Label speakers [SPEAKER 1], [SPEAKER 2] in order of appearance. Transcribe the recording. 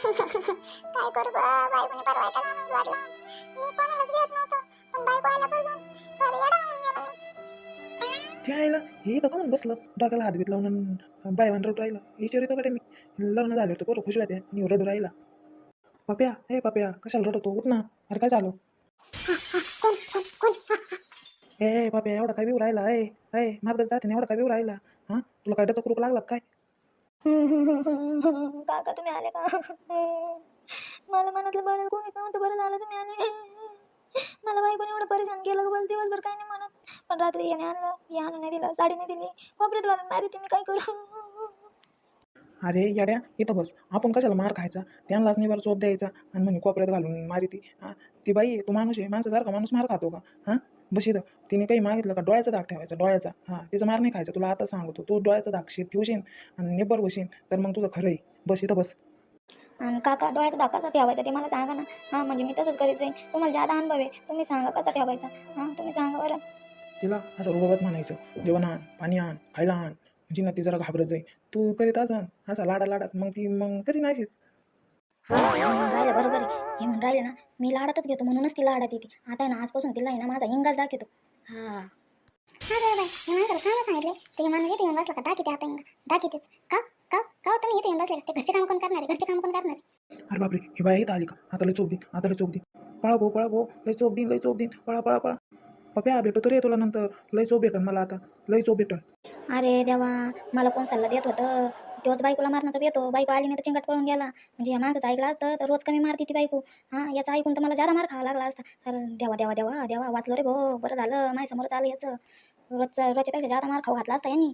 [SPEAKER 1] काय करू बा, बायकोने परवा एका जणांनाच वाटलं. मी कोणालाच भेट नव्हतं, पण बायको आल्यापासून तर येडा होऊन गेलो मी.
[SPEAKER 2] ते आईला हे तर म्हणून बसलं डोक्याला हात बीत लावून बाय रडू राहिलं विचारितो कडे मी लग्न झालं होतं बरं खुश होत्या आणि रडू राहिला. पप्या हे पप्या कशाला रडतो उठ ना. अरे काय झालं?
[SPEAKER 1] कोण कोण कोण
[SPEAKER 2] ए पप्या एवढा काय विव राहिला ए मार्गच जाते एवढा काय विव राहिला. हां तुला काय डचा कुरूक लागला का काय?
[SPEAKER 3] काका तुम्ही आले का? मला मनातलं बरं कोणीच नव्हतं, बरं झालं तुम्ही आले. मला बायकोने एवढं परेशान केलं बरं, दिवसभर काही नाही म्हणत, पण रात्री याने आणलं, हे आणून नाही दिलं, साडी नाही दिली, कोपऱ्यात घालून मारी, तुम्ही काय करू?
[SPEAKER 2] अरे येड्या इथं बस. आपण कशाला मार खायचा? त्यांनाच निवार चोप द्यायचा आणि म्हणे कोपऱ्यात घालून मारी ती. हां ती बाई तू माणूस आहे, माणसासारखा माणूस मार खातो का? हां बस इथं. तिने काही मागितलं का डोळ्याचा दाग ठेवायचा डोळ्याचा. हां तिचा मार नाही खायचा. तुला आता सांगतो तू डोळ्याचा दाग ठेवशील आणि निब्बर बशीन तर मग तुझं खरं आहे. बस इथं बस.
[SPEAKER 3] आणि काका डोळ्याचा दाग कसा ठेवायचा ते मला सांगा ना. हां म्हणजे मी तसंच करीत जाईन, तुम्हाला जादा अनुभव आहे, तुम्ही सांगा कसा ठेवायचा. हां तुम्ही सांगा बरं.
[SPEAKER 2] तिला असं रोबात म्हणायचं जेवण आण पाणी आण खायला आण म्हणजे ना ती जरा घाबरत जाईल. तू करीत असन असा लाडात मग ती मग कधी नाहीशीच.
[SPEAKER 3] राहिलं बरोबर आहे, हे म्हणून राहिले ना, मी लाडातच घेतो म्हणूनच ती लाडात येते. आता आहे ना आजपासून तिला आहे ना माझा हिंगाच दाखवतो. हां
[SPEAKER 1] हा रे बाई, हे माणसाला सांगा सांगितले ते माणूस येते येऊन बसला का दाखिते आता इंगा दाखितेच का का का तुम्ही येते येऊन बसले का? ते घरचे काम कोण करणार आहे? घरचे काम कोण करणार आहे?
[SPEAKER 2] अरे बापरे ही बाई इथं आली का? आता लय चोप देईन आता लय चोप देईन. पळा भाऊ लय चोप देईन पळा पळा पळा. पप्या भेटतो तर रे तुला नंतर लय चोप भेटन मला आता लय चोप भेटन.
[SPEAKER 3] अरे देवा, मला कोण सल्ला देत होतं? तोच बायकोला मारण्याचा येतो, बायको आली नाही तर चिंगट पळून गेला. म्हणजे या माणसाचं ऐकलं असतं तर रोज कमी मारती ती बायको. हां याचं ऐकून तर मला जादा मार खावा लागला असता. तर देवा देवा देवा देवा वाचलो रे भाऊ, बरं झालं माझ्यासमोरच आलं याचं. रोजच्या रोजच्यापेक्षा जादा मार खाऊ घातला असता यांनी.